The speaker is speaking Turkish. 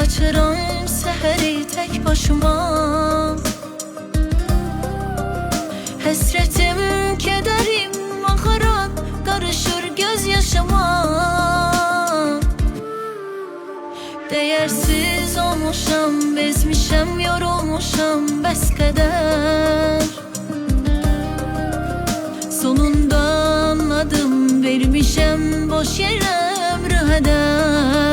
açıram seheri tek başıma. Hesretim, kederim, makaram karışır gözyaşıma. Değersiz olmuşam, bezmişem, yorulmuşam bəskədər. Sonunda anladım, vermişem boş yerə ömrü hədər.